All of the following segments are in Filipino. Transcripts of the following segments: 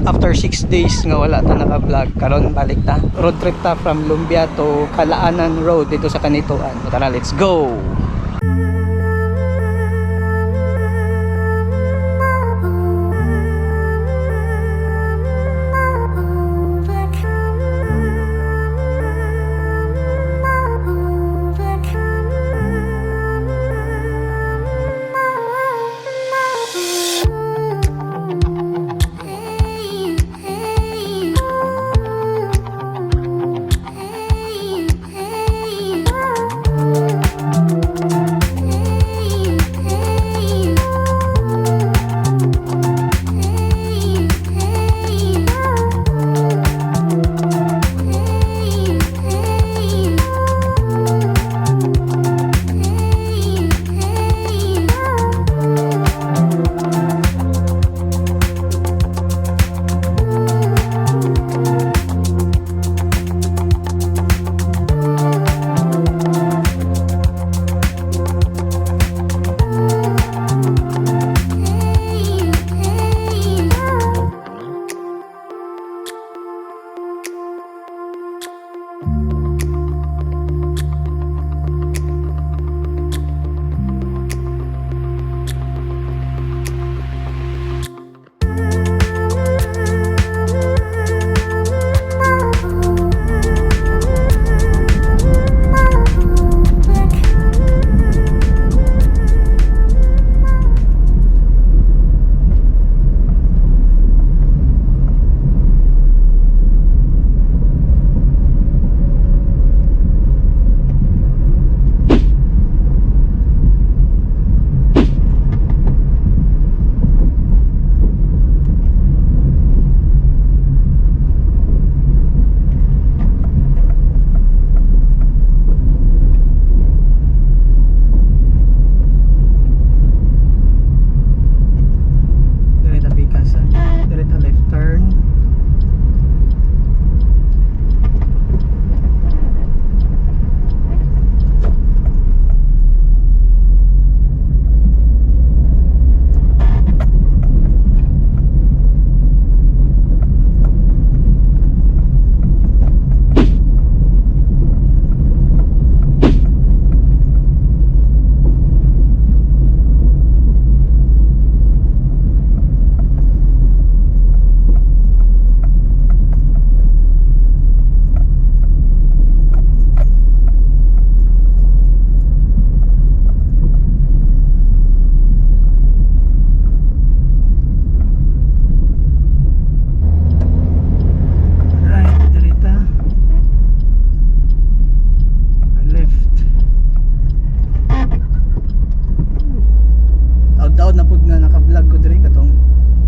after 6 days nga wala ta naka-vlog, karon balik ta. Road trip ta from Lumbia to Kalaanan Road dito sa Kanituan. So tara, let's go.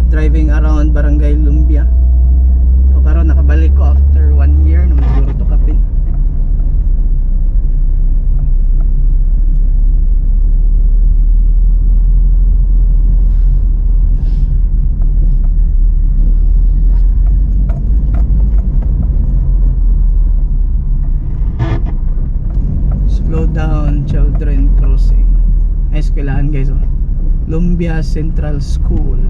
Driving around Barangay Lumbia. So karon nakabalik ko after 1 year naman siguro to kapin. Slow down, children crossing. Ay, eskwelahan guys, oh. Lumbia Central School.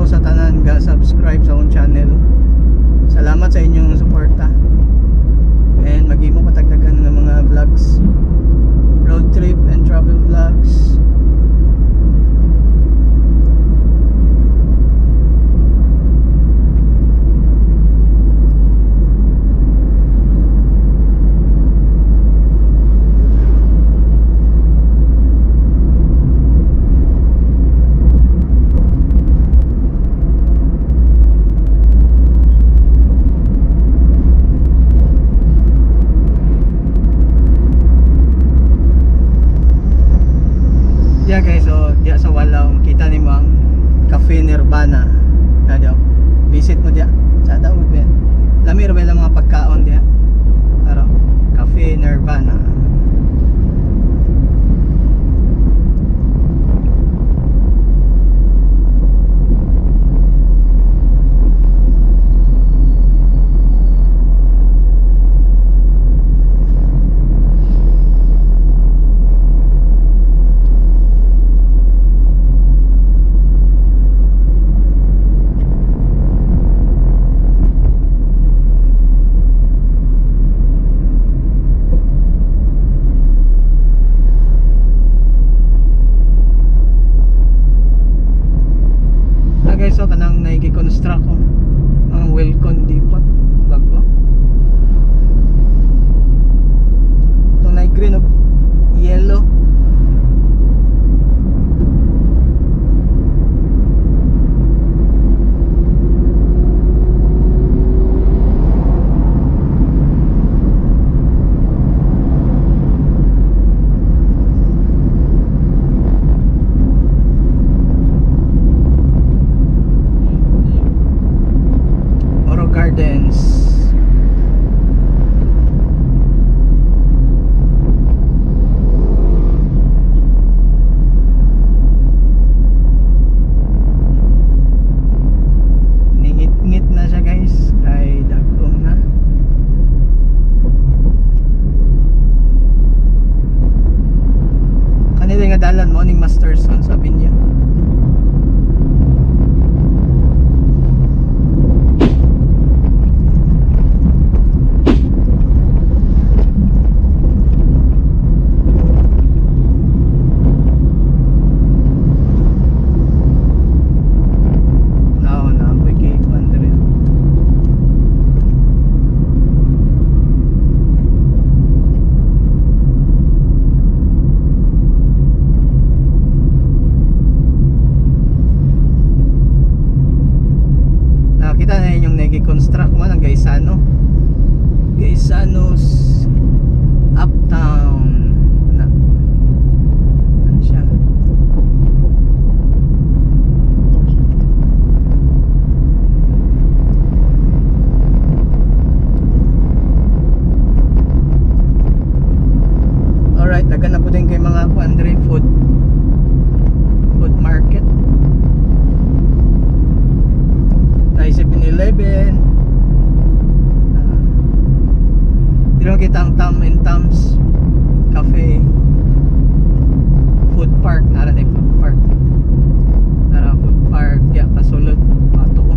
sa tanan ga subscribe sa akong channel. Salamat sa inyong suporta. And mag-imo patagdagan ng mga vlogs, road trip and travel vlogs. Yeah guys, so diya sa Walaw kita nimo ang Cafe Nirvana. Diya, visit mo diya. Sa daw diya. Lami ra ba lang mga pagkaon diya. Tara, Cafe Nirvana. Guys, so kanang nai-construct ko ang Welcome Depot bago. Itong nai-green of yellow. Gardens. Ningit-ngit na siya guys, kay dagom na. Kanila nga dalan mo ning Masterson sabi niya. Nakita na yung nag-construct mo ng Gaisano's Uptown na. Ano siya? Alright, dagan na po din kay mga Andre food market. 7-Eleven. Di naman kita ang Tom and Tom's Cafe. Food Park. Nara na food park. Nara food park. Ya, kasulod. Pato ko.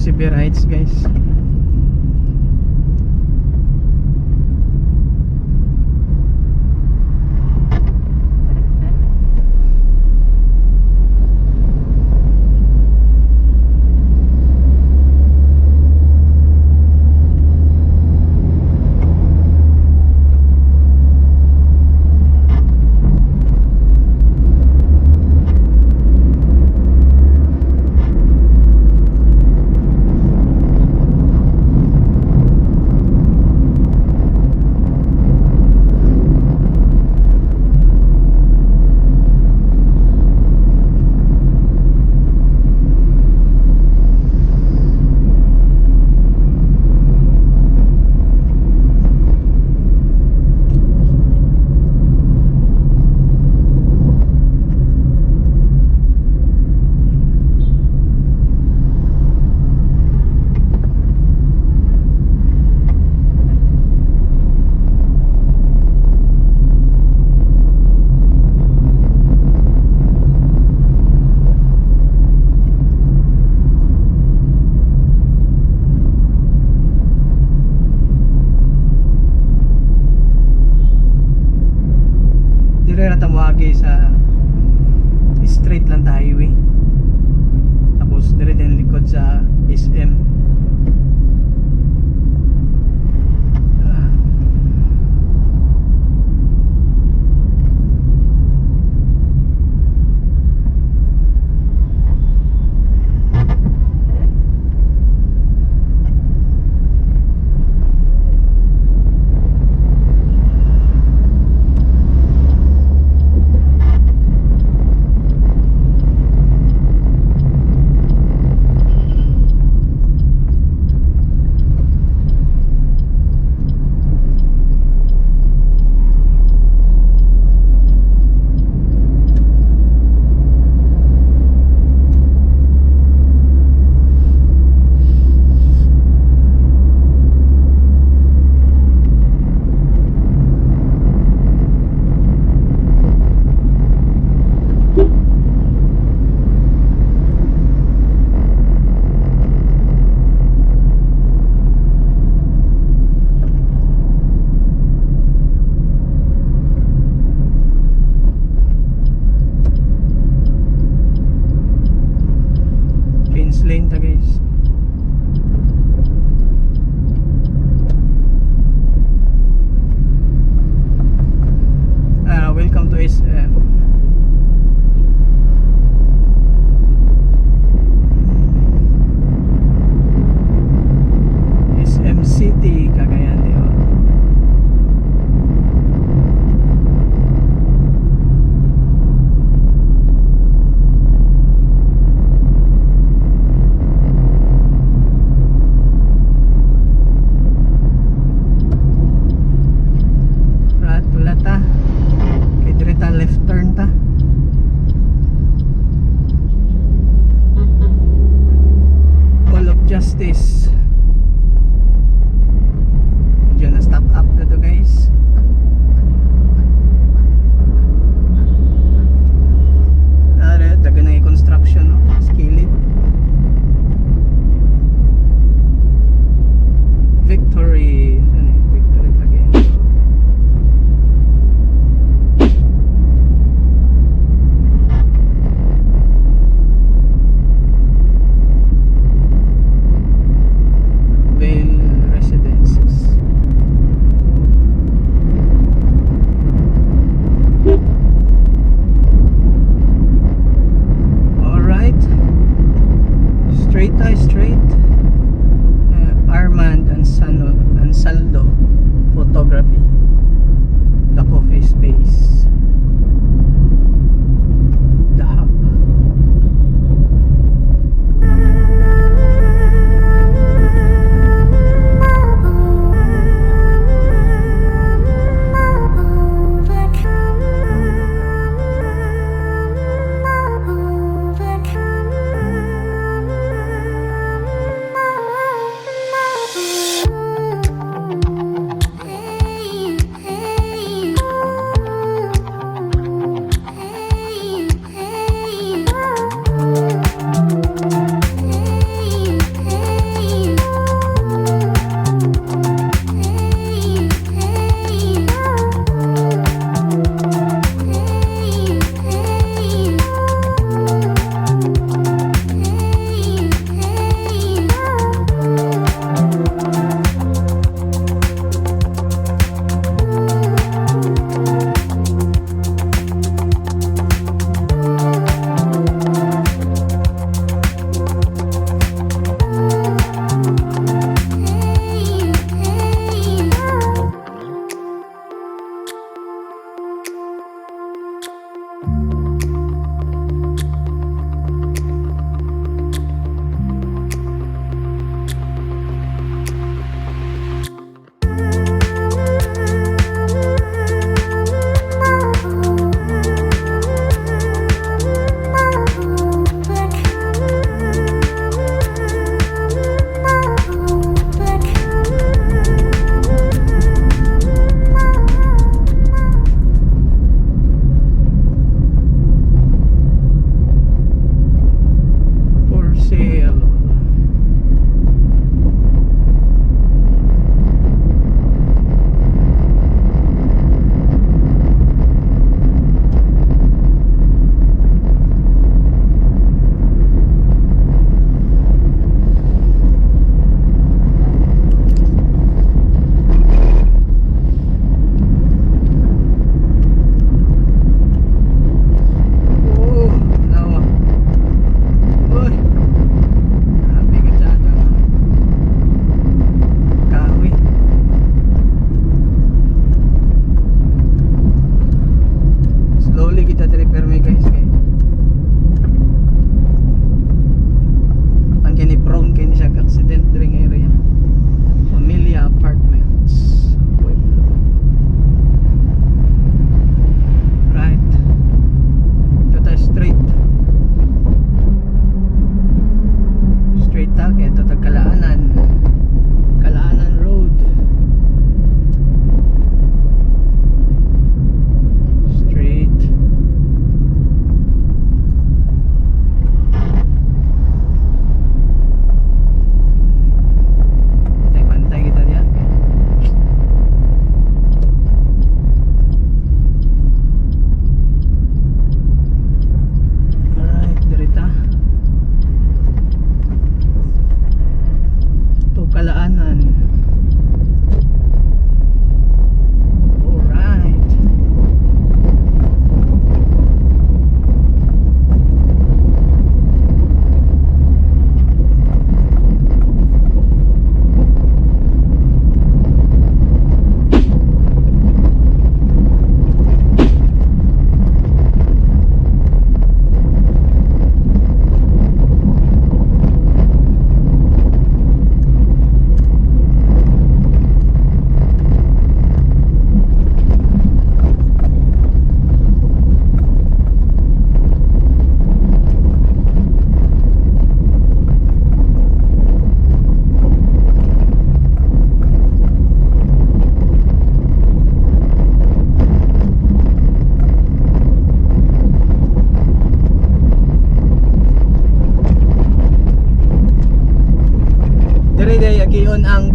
Severe Heights guys. ta moagi sa straight lang ta highway. Tapos dire din likod sa SM. Lane ta guys. Welcome to SM. SM City, Cagayan de Oro. Left turn ta. Mall of Justice. Diyan na stop up na to guys. Dagan na i-construction no? Skillet. Victory. Victory again. Straight Armand Ansaldo Photography, the coffee space, the hub.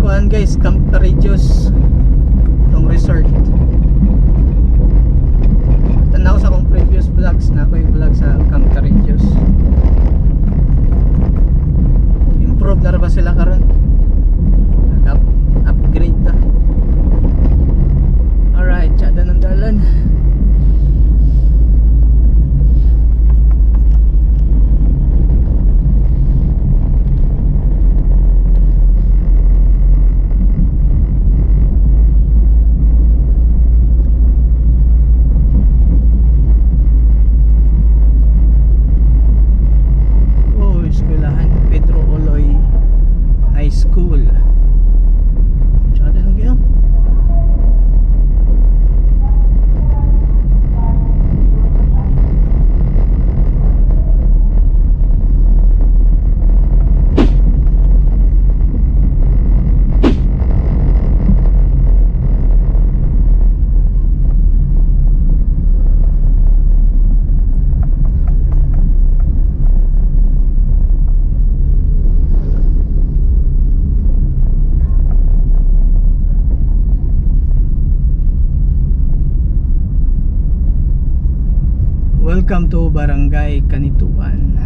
kuan guys, Camp Regios, tong resort. Tanaw sa akong previous vlogs na ako yung vlog sa Camp Regios. Improve na ba sila karon? Upgrade na. Alright, tsada ng dalan. Eskwelahan Pedro Oloy High School. Tsada na gaya. Welcome to Barangay Kanituan.